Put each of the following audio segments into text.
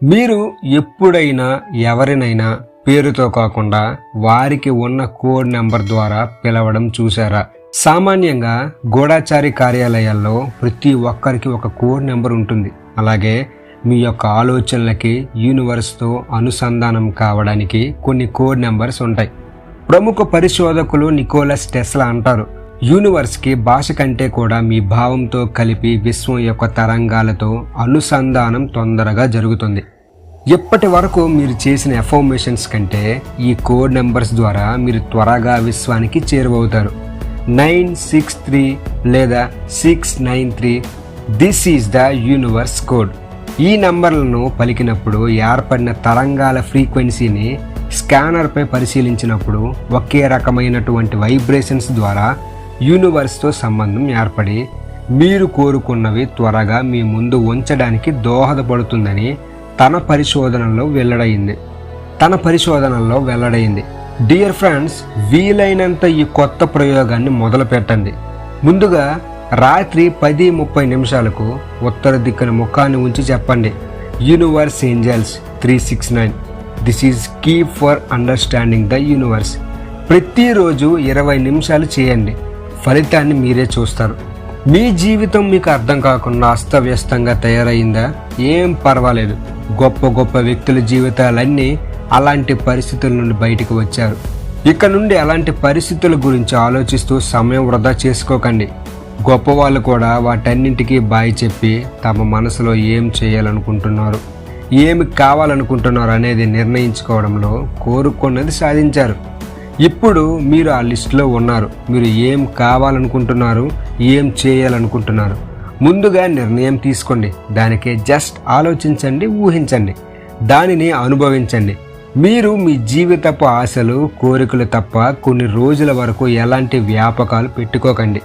మీరు ఎప్పుడైనా ఎవరినైనా పేరుతో కాకుండా వారికి ఉన్న కోడ్ నెంబర్ ద్వారా పిలవడం చూసారా? సామాన్యంగా గూఢచారి కార్యాలయాల్లో ప్రతి ఒక్కరికి ఒక కోడ్ నెంబర్ ఉంటుంది. అలాగే మీ యొక్క ఆలోచనలకి యూనివర్స్తో అనుసంధానం కావడానికి కొన్ని కోడ్ నెంబర్స్ ఉంటాయి. ప్రముఖ పరిశోధకులు నికోలస్ టెస్లా అంటారు, యూనివర్స్కి భాష కంటే కూడా మీ భావంతో కలిపి విశ్వం యొక్క తరంగాలతో అనుసంధానం తొందరగా జరుగుతుంది. ఇప్పటి వరకు మీరు చేసిన ఎఫర్మేషన్స్ కంటే ఈ కోడ్ నెంబర్స్ ద్వారా మీరు త్వరగా విశ్వానికి చేరువవుతారు. 963 లేదా 693 this is the universe code. ఈ నంబర్లను పలికినప్పుడు ఏర్పడిన తరంగాల ఫ్రీక్వెన్సీని స్కానర్పై పరిశీలించినప్పుడు ఒకే రకమైనటువంటి వైబ్రేషన్స్ ద్వారా యూనివర్స్తో సంబంధం ఏర్పడి మీరు కోరుకున్నవి త్వరగా మీ ముందు ఉంచడానికి దోహదపడుతుందని తన పరిశోధనలో వెల్లడైంది. డియర్ ఫ్రెండ్స్, వీలైనంత ఈ కొత్త ప్రయోగాన్ని మొదలు పెట్టండి. ముందుగా రాత్రి 10:30 ఉత్తర దిక్కున ముఖాన్ని ఉంచి చెప్పండి, universe angels 369 this is key for understanding the universe. ప్రతిరోజు 20 నిమిషాలు చేయండి. ఫలితాన్ని మీరే చూస్తారు. మీ జీవితం మీకు అర్థం కాకుండా అస్తవ్యస్తంగా తయారైందా? ఏం పర్వాలేదు. గొప్ప వ్యక్తుల జీవితాలన్నీ అలాంటి పరిస్థితుల నుండి బయటకు వచ్చారు. ఇక నుండి అలాంటి పరిస్థితుల గురించి ఆలోచిస్తూ సమయం వృధా చేసుకోకండి. గొప్ప వాళ్ళు కూడా వాటన్నింటికీ బాయ్ చెప్పి తమ మనసులో ఏం చేయాలనుకుంటున్నారు, ఏమి కావాలనుకుంటున్నారు అనేది నిర్ణయించుకోవడంలో కోరుకున్నది సాధించారు. ఇప్పుడు మీరు ఆ లిస్టులో ఉన్నారు. మీరు ఏం కావాలనుకుంటున్నారు, ఏం చేయాలనుకుంటున్నారు, ముందుగా నిర్ణయం తీసుకోండి. దానికే జస్ట్ ఆలోచించండి, ఊహించండి, దానిని అనుభవించండి. మీరు మీ జీవితపు ఆశలు, కోరికలు తప్ప కొన్ని రోజుల వరకు ఎలాంటి వ్యాపకాలు పెట్టుకోకండి.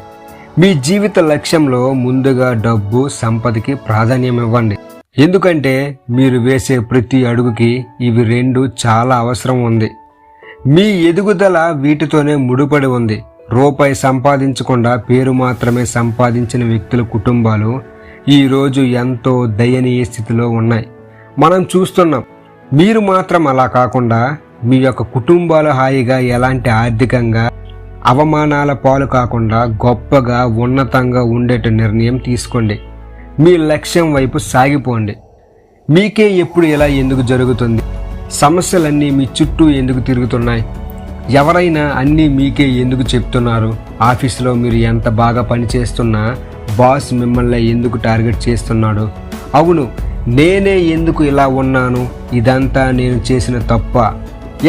మీ జీవిత లక్ష్యంలో ముందుగా డబ్బు, సంపదకి ప్రాధాన్యం ఇవ్వండి. ఎందుకంటే మీరు వేసే ప్రతి అడుగుకి ఇవి రెండు చాలా అవసరం ఉంది. మీ ఎదుగుదల వీటితోనే ముడిపడి ఉంది. రూపాయి సంపాదించకుండా పేరు మాత్రమే సంపాదించిన వ్యక్తుల కుటుంబాలు ఈరోజు ఎంతో దయనీయ స్థితిలో ఉన్నాయి. మనం చూస్తున్నాం. మీరు మాత్రం అలా కాకుండా మీ యొక్క కుటుంబాలు హాయిగా ఎలాంటి ఆర్థికంగా అవమానాల పాలు కాకుండా గొప్పగా ఉన్నతంగా ఉండేట నిర్ణయం తీసుకోండి. మీ లక్ష్యం వైపు సాగిపోండి. మీకే ఎప్పుడు ఇలా ఎందుకు జరుగుతుంది? సమస్యలన్నీ మీ చుట్టూ ఎందుకు తిరుగుతున్నాయి? ఎవరైనా అన్నీ మీకే ఎందుకు చెప్తున్నారు? ఆఫీసులో మీరు ఎంత బాగా పనిచేస్తున్నా బాస్ మిమ్మల్ని ఎందుకు టార్గెట్ చేస్తున్నాడు? అవును, నేనే ఎందుకు ఇలా ఉన్నాను? ఇదంతా నేను చేసిన తప్ప?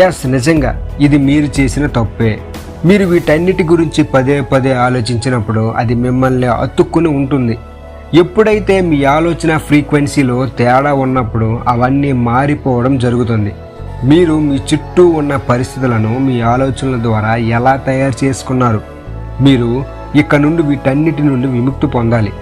ఎస్, నిజంగా ఇది మీరు చేసిన తప్పే. మీరు వీటన్నిటి గురించి పదే ఆలోచించినప్పుడు అది మిమ్మల్ని అతుక్కుని ఉంటుంది. ఎప్పుడైతే మీ ఆలోచన ఫ్రీక్వెన్సీలో తేడా ఉన్నప్పుడు అవన్నీ మారిపోవడం జరుగుతుంది. మీరు మీ చుట్టూ ఉన్న పరిస్థితులను మీ ఆలోచనల ద్వారా ఎలా తయారు చేసుకున్నారు? మీరు ఇక నుండి వీటన్నిటి నుండి విముక్తి పొందాలి.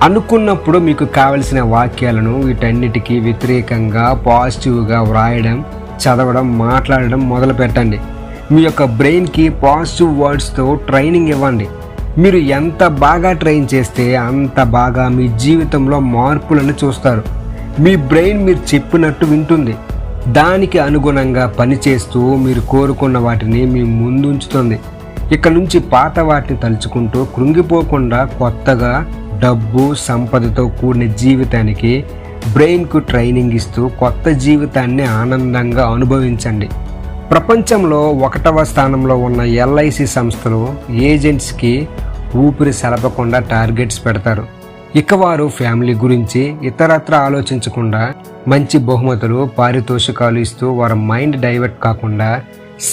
అనుకున్నప్పుడు మీకు కావలసిన వాక్యాలను వీటన్నిటికీ వ్యతిరేకంగా పాజిటివ్గా వ్రాయడం, చదవడం, మాట్లాడడం మొదలు పెట్టండి. మీ యొక్క బ్రెయిన్కి పాజిటివ్ వర్డ్స్తో ట్రైనింగ్ ఇవ్వండి. మీరు ఎంత బాగా ట్రైన్ చేస్తే అంత బాగా మీ జీవితంలో మార్పులను చూస్తారు. మీ బ్రెయిన్ మీరు చెప్పినట్టు వింటుంది. దానికి అనుగుణంగా పనిచేస్తూ మీరు కోరుకున్న వాటిని మీ ముందుంచుతుంది. ఇక నుంచి పాత వాటిని తలుచుకుంటూ కృంగిపోకుండా కొత్తగా డబ్బు, సంపదతో కూడిన జీవితానికి బ్రెయిన్కు ట్రైనింగ్ ఇస్తూ కొత్త జీవితాన్ని ఆనందంగా అనుభవించండి. ప్రపంచంలో 1వ స్థానంలో ఉన్న LIC సంస్థలు ఏజెంట్స్కి ఊపిరి సలపకుండా టార్గెట్స్ పెడతారు. ఇక వారు ఫ్యామిలీ గురించి ఇతరత్ర ఆలోచించకుండా మంచి బహుమతులు, పారితోషికాలు ఇస్తూ వారి మైండ్ డైవర్ట్ కాకుండా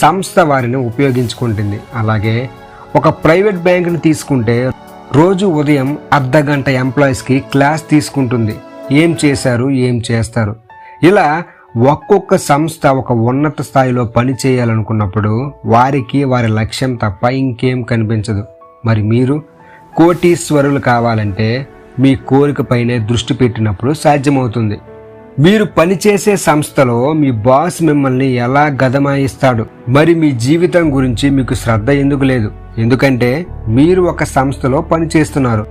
సంస్థ వారిని ఉపయోగించుకుంటుంది. అలాగే ఒక ప్రైవేట్ బ్యాంకుని తీసుకుంటే రోజు ఉదయం అర్ధగంట ఎంప్లాయీస్కి క్లాస్ తీసుకుంటుంది. ఏం చేశారు, ఏం చేస్తారు. ఇలా ఒక్కొక్క సంస్థ ఒక ఉన్నత స్థాయిలో పని చేయాలనుకున్నప్పుడు వారికి వారి లక్ష్యం తప్ప ఇంకేం కనిపించదు. మరి మీరు కోటీశ్వరులు కావాలంటే మీ కోరికపైనే దృష్టి పెట్టినప్పుడు సాధ్యమవుతుంది. మీరు పనిచేసే సంస్థలో మీ బాస్ మిమ్మల్ని ఎలా గదమాయిస్తాడు? మరి మీ జీవితం గురించి మీకు శ్రద్ధ ఎందుకు లేదు? ఎందుకంటే మీరు ఒక సంస్థలో పనిచేస్తున్నారు.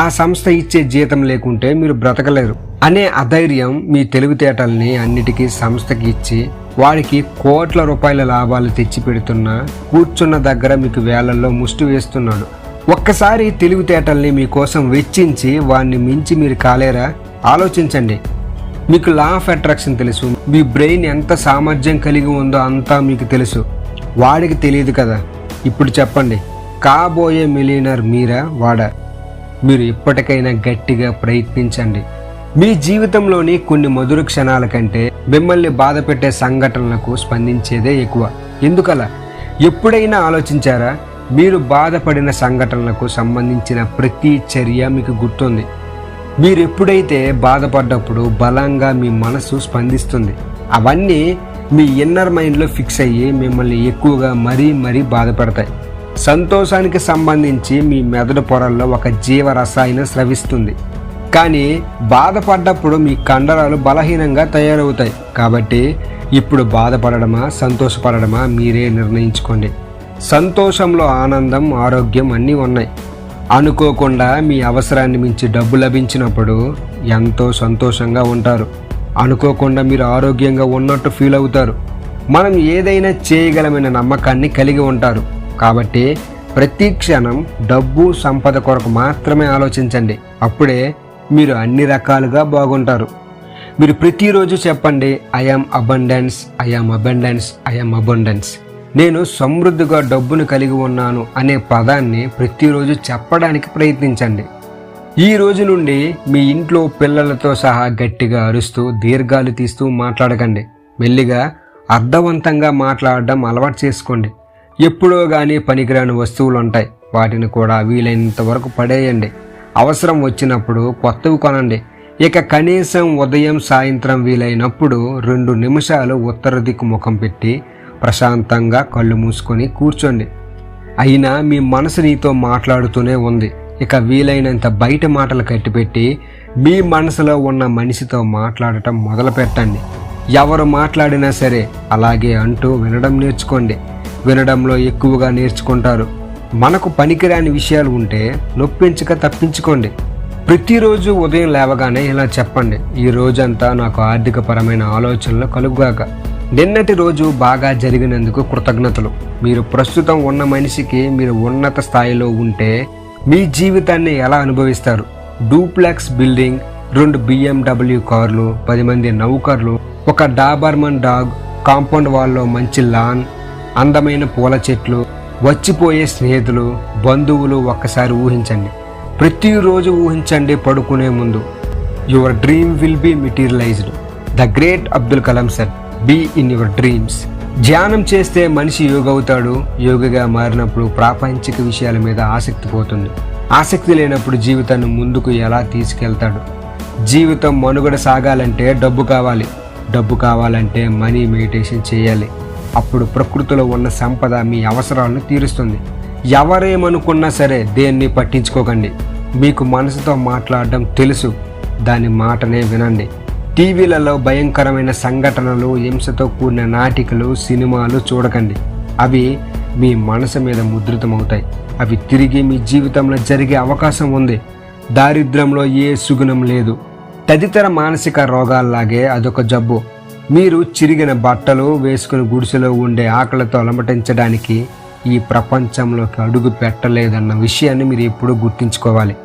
ఆ సంస్థ ఇచ్చే జీతం లేకుంటే మీరు బ్రతకలేరు. అనే అధైర్యం మీ తెలివితేటల్ని అన్నిటికీ సంస్థకి ఇచ్చి వాడికి కోట్ల రూపాయల లాభాలు తెచ్చిపెడుతున్నా కూర్చున్న దగ్గర మీకు వేలల్లో ముష్టి వేస్తున్నాడు. ఒక్కసారి తెలివితేటల్ని మీకోసం వెచ్చించి వాడిని మించి మీరు కాలేరా? ఆలోచించండి. మీకు లా ఆఫ్ అట్రాక్షన్ తెలుసు, మీ బ్రెయిన్ ఎంత సామర్థ్యం కలిగి ఉందో అంతా మీకు తెలుసు. వాడికి తెలియదు కదా. ఇప్పుడు చెప్పండి, కాబోయే మిలియనర్ మీరా వాడా? మీరు ఇప్పటికైనా గట్టిగా ప్రయత్నించండి. మీ జీవితంలోని కొన్ని మధుర క్షణాల కంటే మిమ్మల్ని బాధ పెట్టే సంఘటనలకు స్పందించేదే ఎక్కువ. ఎందుకలా? ఎప్పుడైనా ఆలోచించారా? మీరు బాధపడిన సంఘటనలకు సంబంధించిన ప్రతి చర్య మీకు గుర్తుంది. మీరు ఎప్పుడైతే బాధపడ్డప్పుడు బలంగా మీ మనసు స్పందిస్తుంది. అవన్నీ మీ ఇన్నర్ మైండ్లో ఫిక్స్ అయ్యి మిమ్మల్ని ఎక్కువగా మరీ బాధపడతాయి. సంతోషానికి సంబంధించి మీ మెదడు పొరల్లో ఒక జీవరసాయనం స్రవిస్తుంది. కానీ బాధపడ్డప్పుడు మీ కండరాలు బలహీనంగా తయారవుతాయి. కాబట్టి ఇప్పుడు బాధపడడమా సంతోషపడడమా మీరే నిర్ణయించుకోండి. సంతోషంలో ఆనందం, ఆరోగ్యం అన్నీ ఉన్నాయి. అనుకోకుండా మీ అవసరాన్ని మించి డబ్బు లభించినప్పుడు ఎంతో సంతోషంగా ఉంటారు. అనుకోకుండా మీరు ఆరోగ్యంగా ఉన్నట్టు ఫీల్ అవుతారు. మనం ఏదైనా చేయగలమైన నమ్మకాన్ని కలిగి ఉంటారు. కాబట్టి ప్రతి క్షణం డబ్బు, సంపద కొరకు మాత్రమే ఆలోచించండి. అప్పుడే మీరు అన్ని రకాలుగా బాగుంటారు. మీరు ప్రతిరోజు చెప్పండి, I am abundance, I am abundance, I am abundance. నేను సమృద్ధిగా డబ్బును కలిగి ఉన్నాను అనే పదాన్ని ప్రతిరోజు చెప్పడానికి ప్రయత్నించండి. ఈ రోజు నుండి మీ ఇంట్లో పిల్లలతో సహా గట్టిగా అరుస్తూ దీర్ఘాలు తీస్తూ మాట్లాడకండి. మెల్లిగా అర్థవంతంగా మాట్లాడడం అలవాటు చేసుకోండి. ఎప్పుడో కానీ పనికిరాని వస్తువులు ఉంటాయి, వాటిని కూడా వీలైనంత వరకు పడేయండి. అవసరం వచ్చినప్పుడు కొత్తవి కొనండి. ఇక కనీసం ఉదయం సాయంత్రం వీలైనప్పుడు 2 నిమిషాలు ఉత్తర దిక్కు ముఖం పెట్టి ప్రశాంతంగా కళ్ళు మూసుకొని కూర్చోండి. అయినా మీ మనసు నీతో మాట్లాడుతూనే ఉంది. ఇక వీలైనంత బయట మాటలు కట్టిపెట్టి మీ మనసులో ఉన్న మనిషితో మాట్లాడటం మొదలు పెట్టండి. ఎవరు మాట్లాడినా సరే అలాగే అంటూ వినడం నేర్చుకోండి. వినడంలో ఎక్కువగా నేర్చుకుంటారు. మనకు పనికిరాని విషయాలు ఉంటే నొప్పించక తప్పించుకోండి. ప్రతిరోజు ఉదయం లేవగానే ఇలా చెప్పండి, ఈ రోజంతా నాకు ఆర్థికపరమైన ఆలోచనలు కలుగుగాక. నిన్నటి రోజు బాగా జరిగినందుకు కృతజ్ఞతలు. మీరు ప్రస్తుతం ఉన్న మనిషికి మీరు ఉన్నత స్థాయిలో ఉంటే మీ జీవితాన్ని ఎలా అనుభవిస్తారు? డూప్లెక్స్ బిల్డింగ్, 2 BMW కార్లు, 10 మంది నౌకర్లు, ఒక డాబర్మన్ డాగ్, కాంపౌండ్ వాల్లో మంచి లాన్, అందమైన పూల చెట్లు, వచ్చిపోయే స్నేహితులు, బంధువులు. ఒక్కసారి ఊహించండి. ప్రతిరోజు ఊహించండి పడుకునే ముందు. Your dream will be materialised. The great Abdul Kalam said, be in your dreams. ధ్యానం చేస్తే మనిషి యోగి అవుతాడు. యోగిగా మారినప్పుడు ప్రాపంచిక విషయాల మీద ఆసక్తి పోతుంది. ఆసక్తి లేనప్పుడు జీవితాన్ని ముందుకు ఎలా తీసుకెళ్తాడు? జీవితం మనుగడ సాగాలంటే డబ్బు కావాలి. డబ్బు కావాలంటే మనీ మెడిటేషన్ చేయాలి. అప్పుడు ప్రకృతిలో ఉన్న సంపద మీ అవసరాలను తీరుస్తుంది. ఎవరేమనుకున్నా సరే దేన్ని పట్టించుకోకండి. మీకు మనసుతో మాట్లాడడం తెలుసు, దాని మాటనే వినండి. టీవీలలో భయంకరమైన సంఘటనలు, హింసతో కూడిన నాటికలు, సినిమాలు చూడకండి. అవి మీ మనసు మీద ముద్రితమవుతాయి. అవి తిరిగి మీ జీవితంలో జరిగే అవకాశం ఉంది. దారిద్ర్యంలో ఏ సుగుణం లేదు. తదితర మానసిక రోగాల్లాగే అదొక జబ్బు. మీరు చిరిగిన బట్టలు వేసుకుని గుడిసెలో ఉండే ఆకలితో అలమటించడానికి ఈ ప్రపంచంలోకి అడుగు పెట్టలేదన్న విషయాన్ని మీరు ఎప్పుడూ గుర్తుంచుకోవాలి.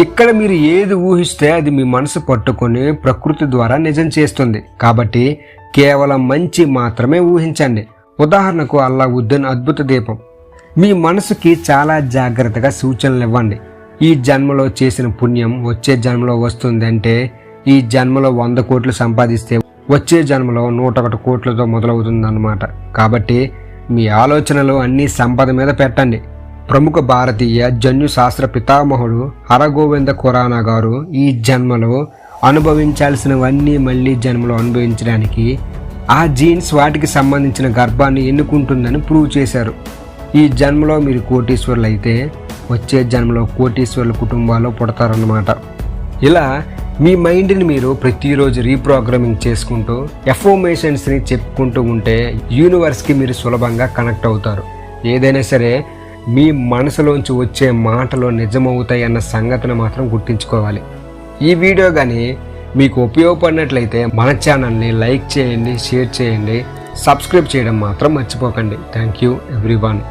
ఇక్కడ మీరు ఏది ఊహిస్తే అది మీ మనసు పట్టుకొని ప్రకృతి ద్వారా నిజం చేస్తుంది. కాబట్టి కేవలం మంచి మాత్రమే ఊహించండి. ఉదాహరణకు అల్లావుద్దీన్ అద్భుత దీపం. మీ మనసుకి చాలా జాగ్రత్తగా సూచనలు ఇవ్వండి. ఈ జన్మలో చేసిన పుణ్యం వచ్చే జన్మలో వస్తుంది అంటే ఈ జన్మలో 100 కోట్లు సంపాదిస్తే వచ్చే జన్మలో 101 కోట్లతో మొదలవుతుంది అన్నమాట. కాబట్టి మీ ఆలోచనలు అన్నీ సంపద మీద పెట్టండి. ప్రముఖ భారతీయ జన్యు శాస్త్ర పితామహుడు హరగోవింద ఖురానా గారు ఈ జన్మలో అనుభవించాల్సినవన్నీ మళ్ళీ జన్మలో అనుభవించడానికి ఆ జీన్స్ వాటికి సంబంధించిన గర్భాన్ని ఎన్నుకుంటుందని ప్రూవ్ చేశారు. ఈ జన్మలో మీరు కోటీశ్వరులు అయితే వచ్చే జన్మలో కోటీశ్వరుల కుటుంబాల్లో పుడతారన్నమాట. ఇలా మీ మైండ్ని మీరు ప్రతిరోజు రీప్రోగ్రామింగ్ చేసుకుంటూ ఎఫర్మేషన్స్ని చెప్పుకుంటూ ఉంటే యూనివర్స్కి మీరు సులభంగా కనెక్ట్ అవుతారు. ఏదైనా సరే మీ మనసులోంచి వచ్చే మాటలు నిజమవుతాయి అన్న సంగతిని మాత్రం గుర్తుంచుకోవాలి. ఈ వీడియో కానీ మీకు ఉపయోగపడినట్లయితే మన ఛానల్ని లైక్ చేయండి, షేర్ చేయండి, సబ్స్క్రైబ్ చేయడం మాత్రం మర్చిపోకండి. Thank you everyone.